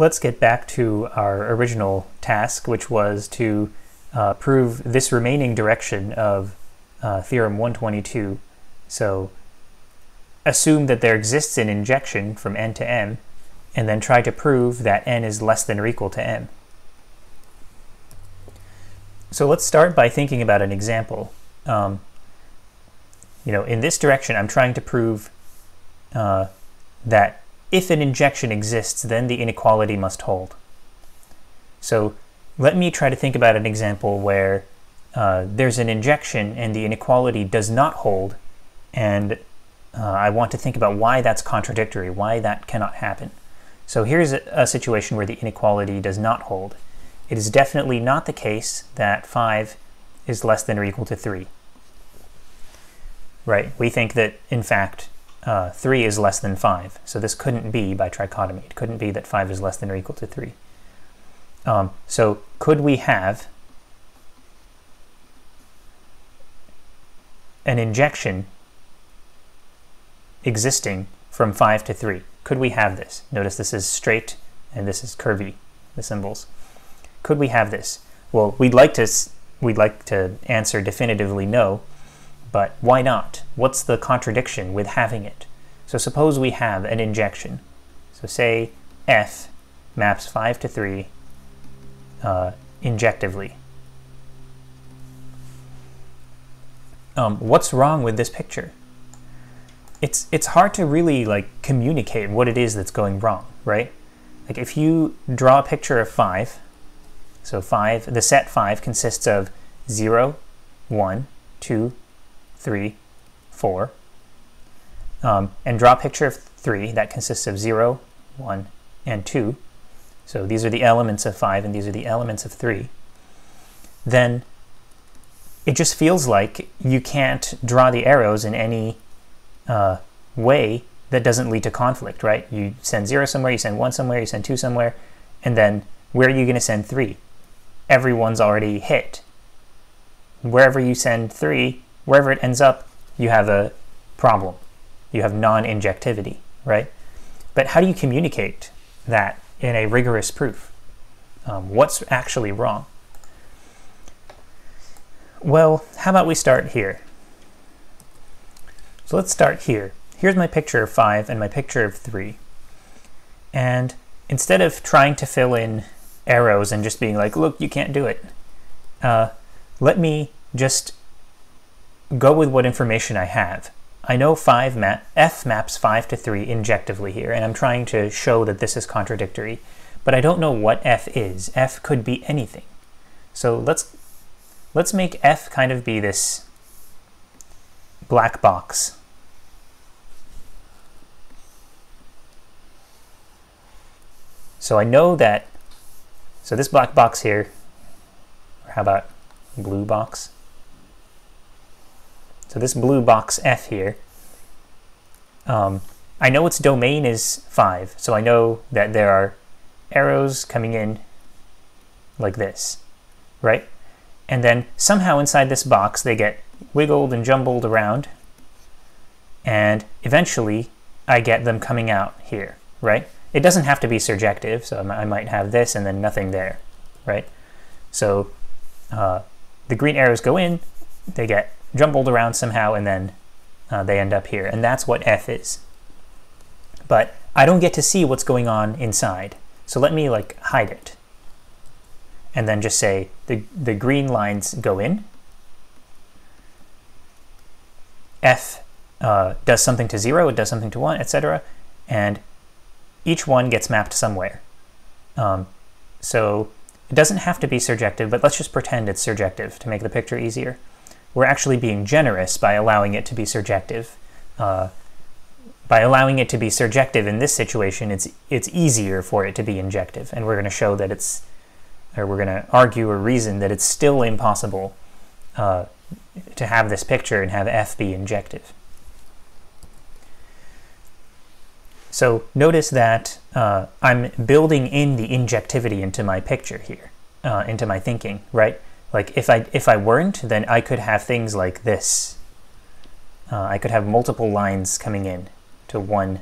let's get back to our original task, which was to prove this remaining direction of theorem 122. So assume that there exists an injection from n to m, and then try to prove that n is less than or equal to m. So let's start by thinking about an example. In this direction, I'm trying to prove that if an injection exists, then the inequality must hold. So let me try to think about an example where there's an injection and the inequality does not hold, and I want to think about why that's contradictory, why that cannot happen. So here's a situation where the inequality does not hold. It is definitely not the case that 5 is less than or equal to 3. Right? We think that, in fact, 3 is less than 5. So this couldn't be by trichotomy. It couldn't be that 5 is less than or equal to 3. So could we have an injection existing from 5 to 3? Could we have this? Notice this is straight and this is curvy, the symbols. Could we have this? Well, we'd like to answer definitively no, but why not? What's the contradiction with having it? So suppose we have an injection. So say F maps 5 to 3 injectively. What's wrong with this picture? It's hard to really communicate what it is that's going wrong, right? Like if you draw a picture of 5, so the set 5 consists of 0, 1, 2, 3, 4, and draw a picture of 3 that consists of 0, 1, and 2. So these are the elements of 5 and these are the elements of 3. Then it just feels like you can't draw the arrows in any way that doesn't lead to conflict, right? You send 0 somewhere, you send 1 somewhere, you send 2 somewhere, and then where are you going to send 3? Everyone's already hit. Wherever you send 3, wherever it ends up, you have a problem. You have non-injectivity, right? But how do you communicate that in a rigorous proof? What's actually wrong? Well, how about we start here? So let's start here. Here's my picture of 5 and my picture of 3. And instead of trying to fill in arrows and just being like, look, you can't do it, let me just go with what information I have. I know F maps 5 to 3 injectively here, and I'm trying to show that this is contradictory, but I don't know what F is. F could be anything. So let's make F kind of be this black box. So I know that, so this black box here, or how about blue box? So this blue box F here, I know its domain is 5, so I know that there are arrows coming in like this, right? And then somehow inside this box they get wiggled and jumbled around, and eventually I get them coming out here, right? It doesn't have to be surjective, so I might have this and then nothing there, right? So the green arrows go in, they get jumbled around somehow, and then they end up here, and that's what F is. But I don't get to see what's going on inside, so let me hide it, and then just say the green lines go in, F does something to 0, it does something to 1, etc., and each one gets mapped somewhere. So it doesn't have to be surjective, but let's just pretend it's surjective to make the picture easier. We're actually being generous by allowing it to be surjective. By allowing it to be surjective in this situation, it's easier for it to be injective, and we're going to show that we're going to argue or reason that it's still impossible to have this picture and have F be injective. So notice that I'm building in the injectivity into my picture here, into my thinking, right? Like if I weren't, then I could have things like this. I could have multiple lines coming in to one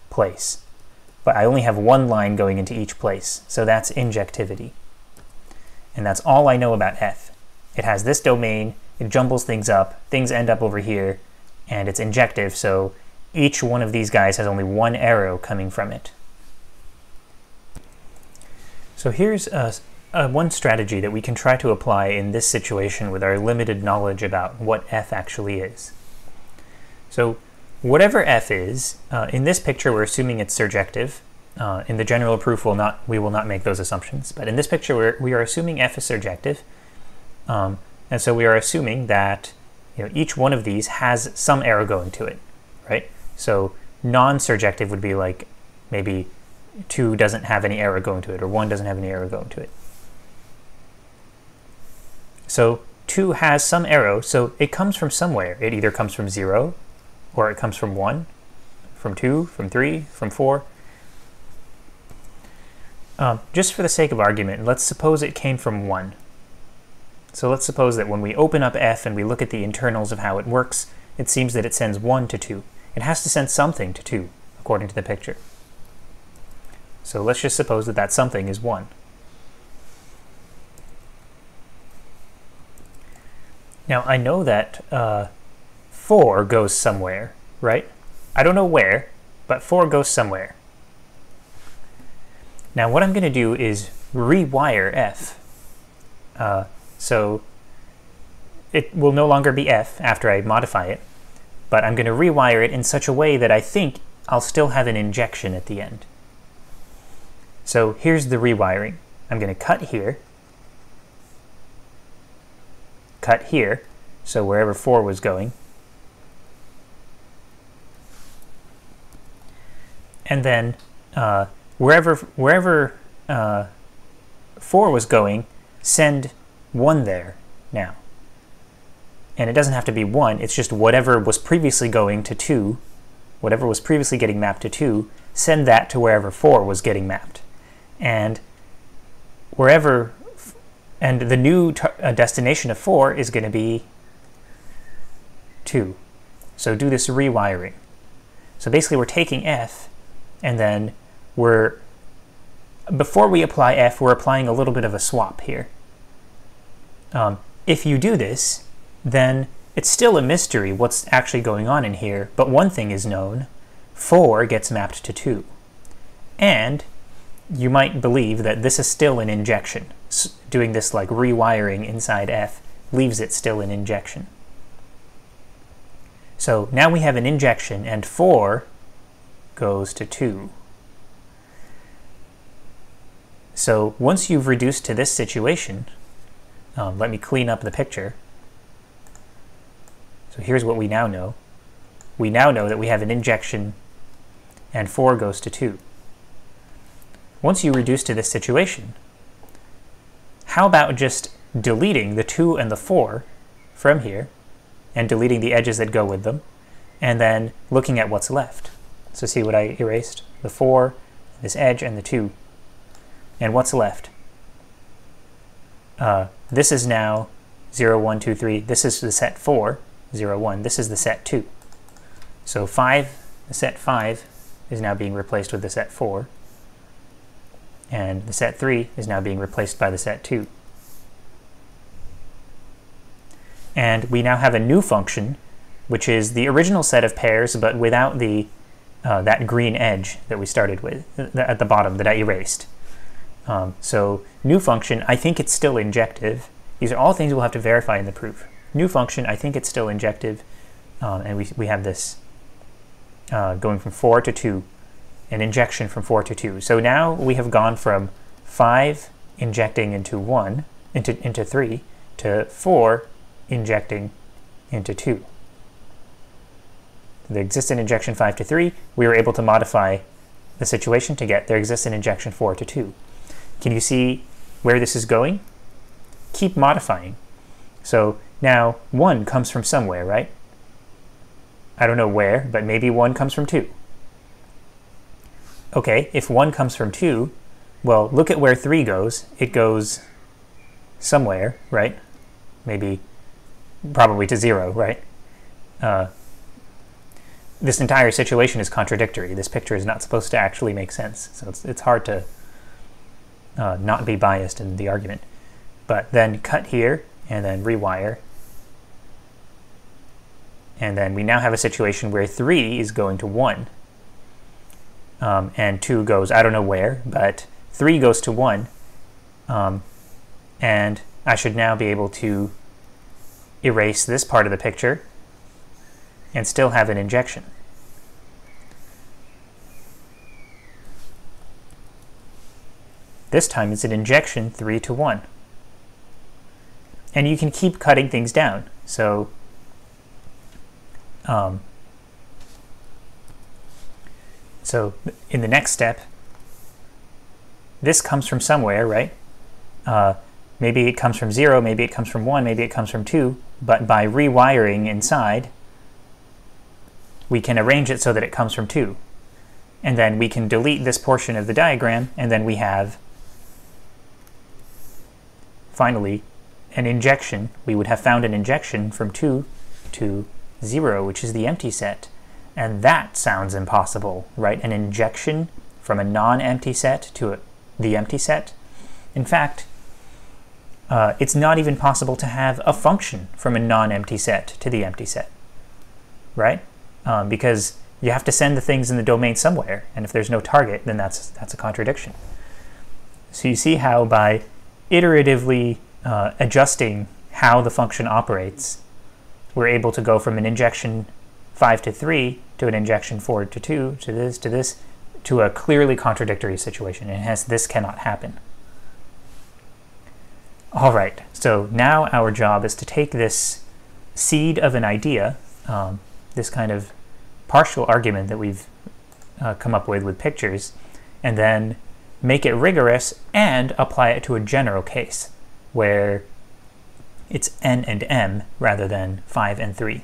place. but I only have one line going into each place, so that's injectivity. And that's all I know about f. It has this domain, it jumbles things up, things end up over here, and it's injective, so each one of these guys has only one arrow coming from it. So here's one strategy that we can try to apply in this situation with our limited knowledge about what f actually is. So whatever f is, in this picture we're assuming it's surjective. In the general proof we will not make those assumptions, but in this picture we are assuming f is surjective, and so we are assuming that each one of these has some arrow going to it, right? So non-surjective would be like maybe 2 doesn't have any arrow going to it, or 1 doesn't have any arrow going to it. So 2 has some arrow, so it comes from somewhere. It either comes from 0, or it comes from 1, from 2, from 3, from 4. Just for the sake of argument, let's suppose it came from 1. So let's suppose that when we open up f and we look at the internals of how it works, it seems that it sends 1 to 2. It has to send something to 2, according to the picture. So let's just suppose that that something is 1. Now I know that 4 goes somewhere, right? I don't know where, but 4 goes somewhere. Now what I'm going to do is rewire f. So it will no longer be f after I modify it, but I'm going to rewire it in such a way that I think I'll still have an injection at the end. So here's the rewiring. I'm going to cut here, so wherever 4 was going, and then wherever 4 was going, send 1 there now. And it doesn't have to be 1, it's just whatever was previously going to 2, whatever was previously getting mapped to 2, send that to wherever 4 was getting mapped. And the new destination of 4 is going to be 2. So do this rewiring. So basically we're taking f, and then before we apply f, we're applying a little bit of a swap here. If you do this, then it's still a mystery what's actually going on in here, but one thing is known: 4 gets mapped to 2. And you might believe that this is still an injection. Doing this like rewiring inside f leaves it still an injection. So now we have an injection, and 4 goes to 2. So once you've reduced to this situation, let me clean up the picture. So here's what we now know. We now know that we have an injection, and 4 goes to 2. Once you reduce to this situation, how about just deleting the 2 and the 4 from here, and deleting the edges that go with them, and then looking at what's left. So see what I erased? The 4, this edge, and the 2. And what's left? This is now 0, 1, 2, 3. This is the set 4, 0, 1. This is the set 2. So 5, the set 5 is now being replaced with the set 4. And the set 3 is now being replaced by the set 2. And we now have a new function, which is the original set of pairs, but without the that green edge that we started with at the bottom that I erased. So new function, I think it's still injective. These are all things we'll have to verify in the proof. New function, I think it's still injective, and we have this going from 4 to 2, an injection from 4 to 2. So now we have gone from 5 injecting into 1, into 3, to 4 injecting into 2. There exists an injection 5 to 3. We were able to modify the situation to get there exists an injection 4 to 2. Can you see where this is going? Keep modifying. So now 1 comes from somewhere, right? I don't know where, but maybe 1 comes from 2. Okay, if 1 comes from 2, well, look at where 3 goes. It goes somewhere, right? Maybe, probably to 0, right? this entire situation is contradictory. This picture is not supposed to actually make sense. So it's hard to not be biased in the argument. But then cut here, and then rewire. And then we now have a situation where 3 is going to 1. And 2 goes, I don't know where, but 3 goes to 1. And I should now be able to erase this part of the picture and still have an injection. This time it's an injection 3 to 1. And you can keep cutting things down. So in the next step, this comes from somewhere, right? Maybe it comes from 0, maybe it comes from 1, maybe it comes from 2, but by rewiring inside, we can arrange it so that it comes from 2. And then we can delete this portion of the diagram, and then we have, finally, an injection. We would have found an injection from 2 to 0, which is the empty set. And that sounds impossible, right? An injection from a non-empty set to the empty set. In fact, it's not even possible to have a function from a non-empty set to the empty set, right? Because you have to send the things in the domain somewhere, and if there's no target, then that's a contradiction. So you see how by iteratively adjusting how the function operates, we're able to go from an injection 5 to 3 to an injection 4 to 2 to this to a clearly contradictory situation, and hence this cannot happen. All right, so now our job is to take this seed of an idea, this kind of partial argument that we've come up with pictures, and then make it rigorous and apply it to a general case where it's n and m rather than 5 and 3.